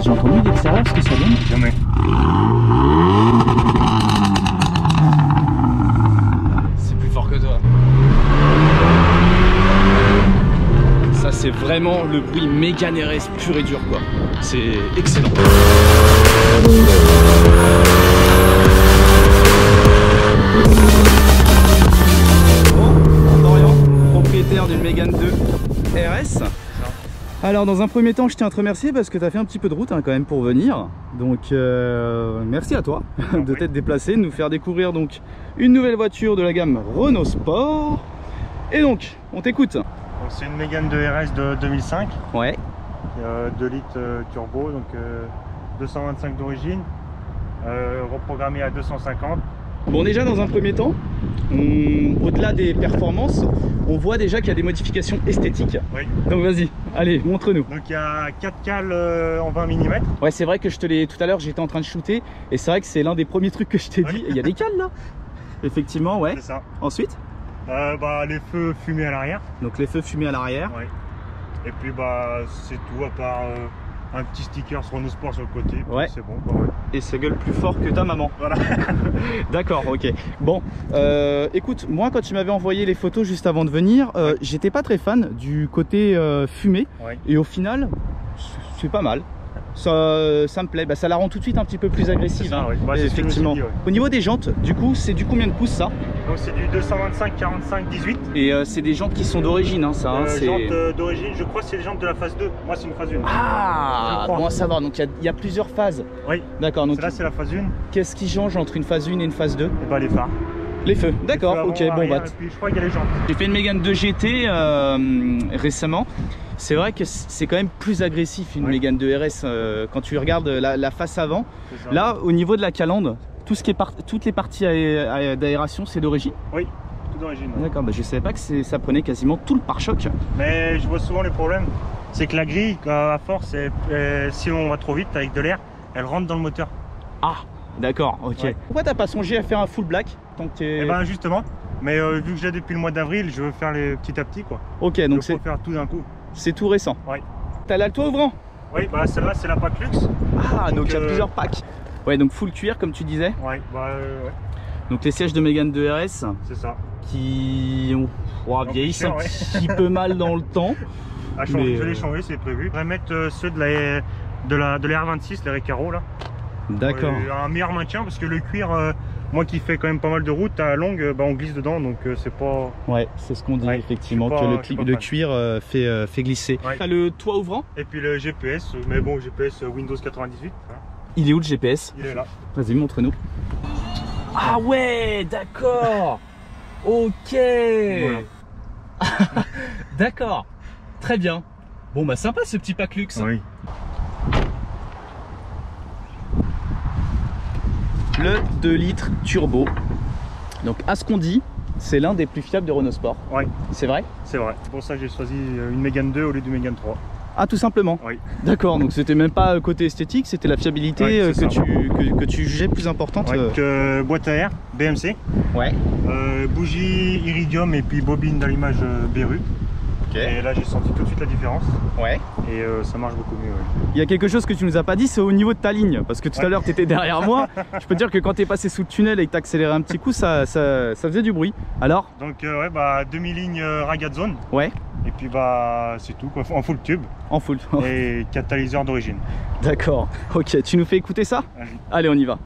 J'ai entendu d'extérieur ce que ça donne. Jamais. C'est plus fort que toi. Ça c'est vraiment le bruit Mégane RS pur et dur quoi. C'est excellent. Bon, Dorian, propriétaire d'une Mégane 2 RS. Alors dans un premier temps je tiens à te remercier parce que tu as fait un petit peu de route hein, quand même pour venir. Donc merci à toi de t'être déplacé, de nous faire découvrir donc une nouvelle voiture de la gamme Renault Sport. Et donc on t'écoute. C'est une Mégane 2 RS de 2005. Ouais. 2 litres turbo, donc 225 d'origine, reprogrammé à 250. Bon déjà dans un premier temps, au-delà des performances, on voit déjà qu'il y a des modifications esthétiques. Oui. Donc vas-y, allez, montre-nous. Donc il y a 4 cales en 20 mm. Ouais c'est vrai que je te l'ai tout à l'heure, j'étais en train de shooter et c'est vrai que c'est l'un des premiers trucs que je t'ai dit. Il y a des cales là. Effectivement, ouais. C'est ça. Ensuite les feux fumés à l'arrière. donc les feux fumés à l'arrière. Ouais. Et puis c'est tout à part un petit sticker sur Renault Sport sur le côté. Ouais. C'est bon. Ouais. Et ça gueule plus fort que ta maman. Voilà. D'accord, ok. Bon, écoute, moi quand tu m'avais envoyé les photos juste avant de venir, j'étais pas très fan du côté fumé. Ouais. Et au final, c'est pas mal. Ça me plaît, ça la rend tout de suite un petit peu plus agressive. Ça, hein. ouais. C'est Effectivement. ce que je me suis dit, ouais. Au niveau des jantes, du coup, c'est du combien de pouces ça? Donc c'est du 225 45 18. Et c'est des jantes qui sont d'origine, hein, ça. Hein, jantes d'origine, je crois que c'est les jantes de la phase 2. Moi c'est une phase 1. Ah, bon à savoir, donc il y a plusieurs phases. Oui. D'accord, donc Là c'est la phase 1. qu'est-ce qui change entre une phase 1 et une phase 2? Et les phares. Les feux, d'accord, ok, bon arrière, et puis je crois qu'il y a les jantes. j'ai fait une Mégane 2 GT récemment. C'est vrai que c'est quand même plus agressif une Mégane 2 RS quand tu regardes la face avant. Là, au niveau de la calandre, tout ce qui est toutes les parties d'aération, c'est d'origine? Oui, tout d'origine. D'accord, je savais pas que ça prenait quasiment tout le pare-choc. Mais je vois souvent les problèmes. C'est que la grille, à force, si on va trop vite avec de l'air, elle rentre dans le moteur. Ah, d'accord, ok. Ouais. Pourquoi t'as pas songé à faire un full black tant que t'es... Eh ben justement, mais vu que j'ai depuis le mois d'avril, je veux faire les petit à petit quoi. Ok, donc c'est faire tout d'un coup. C'est tout récent. Oui. T'as là le toit ouvrant? Oui, celle-là c'est la pack luxe. Ah, donc il y a plusieurs packs. Ouais, donc full cuir comme tu disais. Ouais, ouais. Donc les sièges de Mégane 2 RS. C'est ça. Qui vieillissent un petit peu mal dans le temps. À changer, je vais les changer, c'est prévu. Je vais mettre ceux de la R26, les Recaro là. D'accord. Un meilleur maintien parce que le cuir, moi qui fais quand même pas mal de route à longue, on glisse dedans donc c'est pas... Ouais, c'est ce qu'on dit effectivement, que le cuir fait glisser. Ouais. T'as le toit ouvrant? Et puis le GPS, mais bon GPS Windows 98. Hein. Il est où le GPS? Il est là. Vas-y, montre-nous. Ah ouais, d'accord. Ok. Voilà. D'accord. Très bien. Bon sympa ce petit pack luxe. Oui. Le 2 litres turbo. Donc à ce qu'on dit, c'est l'un des plus fiables de Renault Sport. Oui. C'est vrai? C'est vrai. C'est pour ça que j'ai choisi une Mégane 2 au lieu d'une Mégane 3. Ah, tout simplement? Oui. D'accord, donc c'était même pas côté esthétique, c'était la fiabilité que tu jugeais plus importante. Boîte à air, BMC. Ouais. Bougie iridium et puis bobine d'allumage Beru. Et là j'ai senti tout de suite la différence. Ouais. Et ça marche beaucoup mieux. Il y a quelque chose que tu nous as pas dit, c'est au niveau de ta ligne. Parce que tout à l'heure tu étais derrière moi. Je peux te dire que quand tu es passé sous le tunnel et que tu as accéléré un petit coup, ça faisait du bruit. Alors? Donc demi-ligne ragazone. Ouais. Et puis c'est tout quoi, en full tube. En full. Et catalyseur d'origine. D'accord. Ok, tu nous fais écouter ça? Allez, on y va.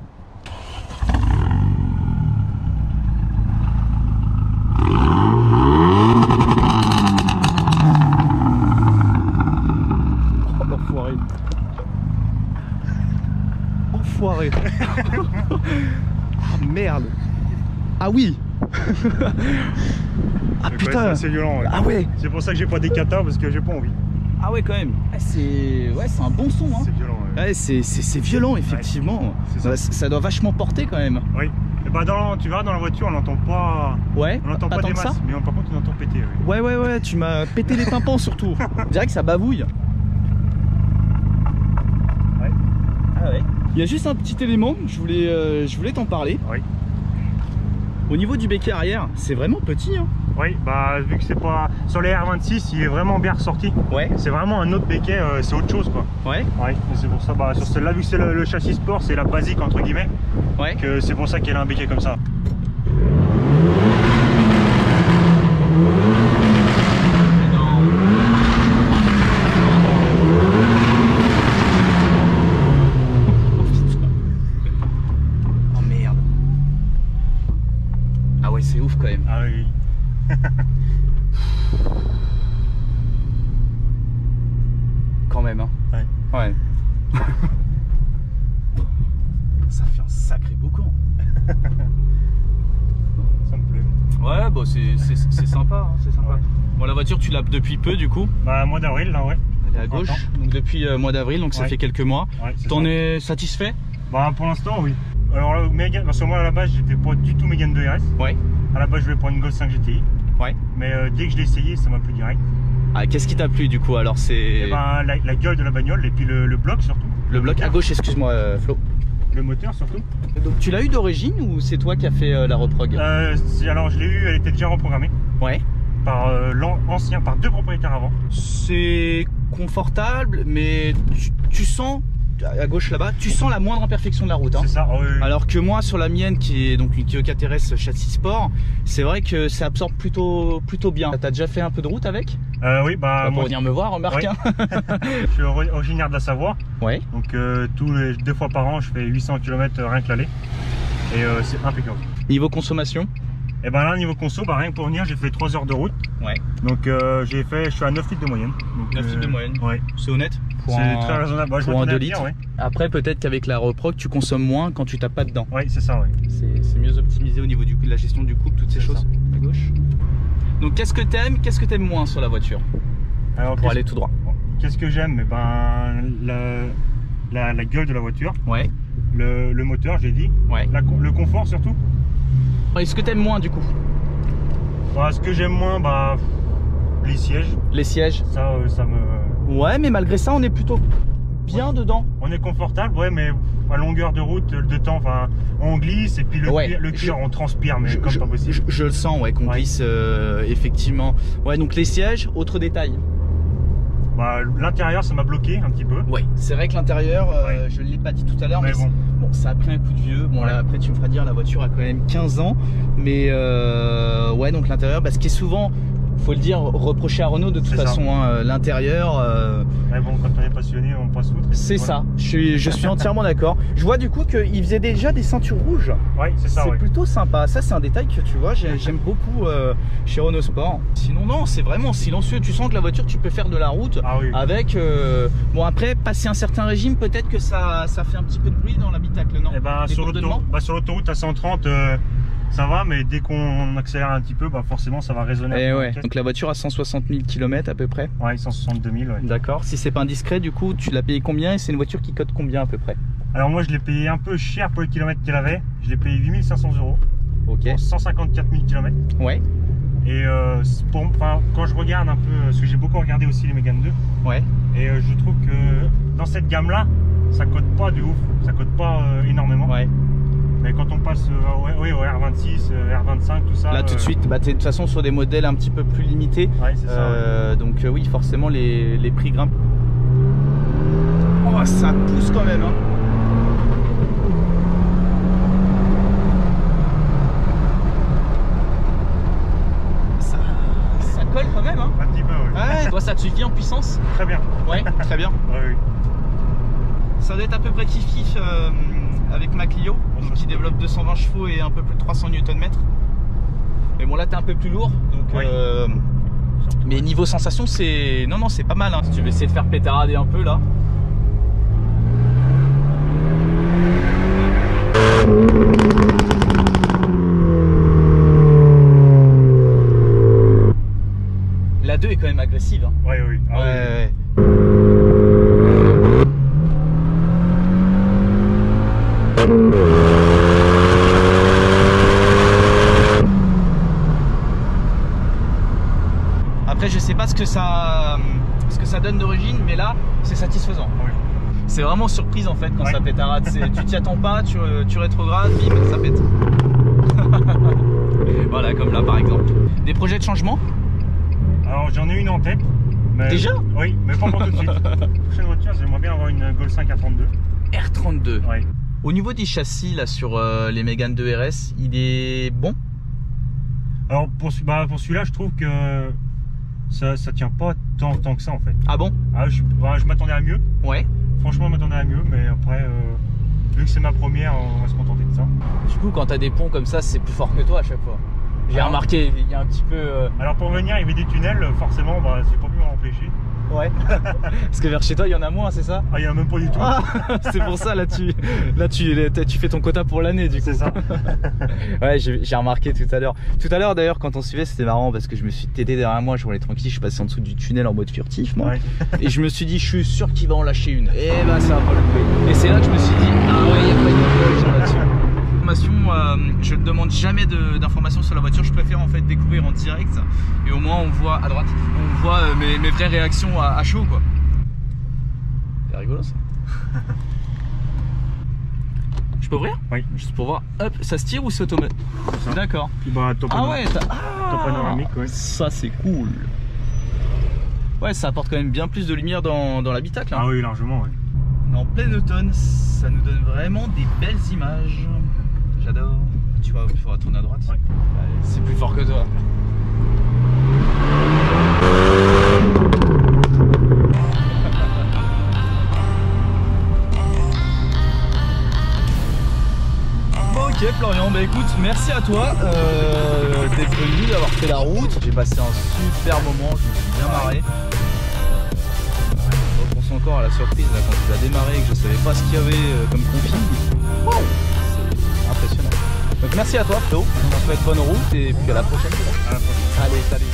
Enfoiré. Ah merde. Ah oui. Ah putain. C'est violent. Ouais. Ah ouais. C'est pour ça que j'ai pas des katas parce que j'ai pas envie. Ah ouais quand même. C'est un bon son. Hein. C'est violent. Ouais. C'est violent effectivement. Ouais, ça doit vachement porter quand même. Oui. Et tu verras dans la voiture on n'entend pas. Ouais. On n'entend pas des masses. Mais par contre on entend péter. Oui. Ouais. Tu m'as pété les tympans surtout. On dirait que ça bavouille. Ouais. Ah ouais. Il y a juste un petit élément, je voulais t'en parler. Oui. Au niveau du béquet arrière, c'est vraiment petit, hein. Oui, bah vu que c'est pas sur les R26, il est vraiment bien ressorti. Ouais. C'est vraiment un autre béquet, c'est autre chose quoi. Ouais. Ouais, c'est pour ça, bah sur celle-là, vu que c'est le châssis sport, c'est la basique entre guillemets. Ouais. Que c'est pour ça qu'elle a un béquet comme ça. Oh merde. Ah ouais, c'est ouf quand même. Ah oui. Quand même, hein. Ouais. Ouais. Ça fait un sacré boucan. Ça me plaît. Ouais, bon, c'est sympa, hein, c'est sympa. Ouais. Bon, la voiture, tu l'as depuis peu du coup. Bah mois d'avril là, ouais. Elle est à gauche, donc depuis mois d'avril, donc ça Ouais. fait quelques mois. Ouais, T'en es satisfait? Bah pour l'instant oui. Alors là, Mégane, parce que moi à la base j'étais pas du tout Mégane 2 RS. Ouais. À la base je voulais prendre une Golf 5 GTI. Ouais. Mais dès que je l'ai essayé ça m'a plu direct. Ah, qu'est-ce qui t'a plu du coup? Alors c'est Et ben la gueule de la bagnole et puis le bloc surtout. le bloc à gauche, excuse-moi Flo. Le moteur surtout. Donc tu l'as eu d'origine ou c'est toi qui as fait la reprog? Alors je l'ai eu, elle était déjà reprogrammée Ouais. par par deux propriétaires avant. C'est confortable, mais tu sens, à gauche là-bas, tu sens la moindre imperfection de la route, hein. C'est ça, oui. Alors que moi sur la mienne qui est donc une Kia 4RS châssis sport, c'est vrai que ça absorbe plutôt bien. T'as déjà fait un peu de route avec? Oui, bah Pour moi venir me voir, remarque, ouais. hein. je suis originaire de la Savoie. Ouais. Donc tous les 2 fois par an je fais 800 km rien que l'aller. Et c'est impeccable. Niveau consommation? Et ben là niveau conso, bah rien que pour venir j'ai fait 3 heures de route. Ouais. Donc je suis à 9 litres de moyenne. Donc, 9 litres de moyenne. Ouais. C'est honnête? C'est très raisonnable. Bah, je pour un m'attendais 2 à pire, litres. ouais. Après peut-être qu'avec la reprog tu consommes moins quand tu tapes pas dedans. Ouais, c'est ça, ouais. C'est mieux optimisé au niveau de la gestion du couple, toutes ces choses. À gauche. Donc qu'est-ce que t'aimes moins sur la voiture? Alors, Pour aller tout droit. Qu'est-ce que j'aime? Eh ben la gueule de la voiture, Ouais. le moteur, j'ai dit, Ouais. le confort surtout. Est-ce que t'aimes moins du coup? Bah, ce que j'aime moins, bah les sièges. Les sièges. Ça me. Ouais, mais malgré ça, on est plutôt bien dedans. On est confortable, ouais, mais à longueur de route, de temps, enfin, on glisse et puis le cuir, on transpire, mais comme pas possible. Je le sens, ouais, qu'on glisse effectivement. Ouais, donc les sièges, autre détail. Bah, l'intérieur, ça m'a bloqué un petit peu. Ouais, c'est vrai que l'intérieur, je ne l'ai pas dit tout à l'heure, mais bon, ça a pris un coup de vieux. Bon, là, après, tu me feras dire, la voiture a quand même 15 ans. Mais ouais, donc l'intérieur, ce qui est souvent, faut le dire, reproché à Renault de toute façon, hein, l'intérieur. Mais bon, quand on est passionné, on passe outre. C'est ça, je suis entièrement d'accord. Je vois du coup qu'il faisait déjà des ceintures rouges. Ouais, c'est ça. C'est plutôt sympa. Ça, c'est un détail que tu vois, j'aime beaucoup chez Renault Sport. Sinon, non, c'est vraiment silencieux. Tu sens que la voiture, tu peux faire de la route avec. Bon, après, passer un certain régime, peut-être que ça fait un petit peu de bruit dans l'habitacle, non? Et ben, sur l'autoroute à 130. Ça va, mais dès qu'on accélère un petit peu, bah forcément ça va résonner. Et ouais. Donc la voiture a 160 000 km à peu près. Ouais, 162 000. Ouais. D'accord. Si c'est pas indiscret, du coup, tu l'as payé combien et c'est une voiture qui cote combien à peu près? Alors moi je l'ai payé un peu cher pour les kilomètres qu'elle avait. Je l'ai payé 8 500 €. Ok. Pour 154 000 km. Ouais. Et quand je regarde un peu, parce que j'ai beaucoup regardé aussi les Mégane 2. Ouais. Et je trouve que dans cette gamme là, ça cote pas de ouf. Ça cote pas énormément. Ouais. Mais quand on passe au R26, R25, tout ça. Là tout de suite, t'es de toute façon sur des modèles un petit peu plus limités. Ouais, c'est ça. Donc oui, forcément les prix grimpent. Oh, ça pousse quand même, hein. Ça colle quand même, hein. Un petit peu, oui. Ouais, toi ça te suffit en puissance? Très bien. Ouais, très bien. Oui. Ça doit être à peu près kiff-kiff avec ma Clio, qui développe 220 chevaux et un peu plus de 300 Nm. Mais bon, là t'es un peu plus lourd, donc mais niveau sensation, c'est non, c'est pas mal, hein. Si tu veux essayer de faire pétarader un peu là. La 2 est quand même agressive, hein. Oui. Ouais. Après je sais pas ce que ça donne d'origine, mais là c'est satisfaisant. Oui. C'est vraiment surprise en fait quand ça pétarade. Tu t'y attends pas, tu rétrogrades, bim, ça pète. Voilà, comme là par exemple. Des projets de changement? Alors j'en ai une en tête. Mais... Déjà? Oui, mais pas pour tout de suite. La prochaine voiture, j'aimerais bien avoir une Golf 5 R32. R32. Ouais. Au niveau du châssis là sur les Mégane 2 RS, il est bon? Alors pour celui-là, je trouve que ça tient pas tant que ça en fait. Ah bon? Ah, je m'attendais à mieux. Ouais. Franchement, je m'attendais à mieux, mais après, vu que c'est ma première, on va se contenter de ça. Du coup, quand t'as des ponts comme ça, c'est plus fort que toi à chaque fois. J'ai remarqué, il y a un petit peu... Alors pour venir, il y avait des tunnels, forcément, j'ai pas pu m'en empêcher. Ouais. Parce que vers chez toi, il y en a moins, c'est ça? Ah, il y en a même pas du tout. Ah, c'est pour ça, là tu fais ton quota pour l'année, du coup. C'est ça. Ouais, j'ai remarqué tout à l'heure. Tout à l'heure, d'ailleurs, quand on suivait, c'était marrant parce que je me suis tété derrière moi, je roulais tranquille, je suis passé en dessous du tunnel en mode furtif, moi. Ouais. Et je me suis dit, je suis sûr qu'il va en lâcher une. Et bah, ça va pas le couper. Et c'est là que je me suis dit, ah ouais, il n'y a pas de là-dessus. Je ne demande jamais d'informations sur la voiture, je préfère en fait découvrir en direct et au moins on voit à droite, on voit mes vraies réactions à chaud quoi. C'est rigolo ça. Je peux ouvrir? Oui. Juste pour voir. Hop, ça se tire ou c'est automatique? D'accord. Puis bah top panoramique, ouais. Ça c'est cool. Ouais, ça apporte quand même bien plus de lumière dans l'habitacle. Hein. Ah oui, largement, ouais. On est en plein automne, ça nous donne vraiment des belles images. J'adore. Tu vois, il faudra tourner à droite. Ouais. C'est plus fort que toi. Bon, ok Florian, bah écoute, merci à toi d'être venu, d'avoir fait la route. J'ai passé un super moment, je me suis bien marré. Je repense encore à la surprise là, quand tu as démarré et que je savais pas ce qu'il y avait comme config. Wow, c'est impressionnant. Donc merci à toi Flo, on se souhaite bonne route et puis à la prochaine. Allez, salut.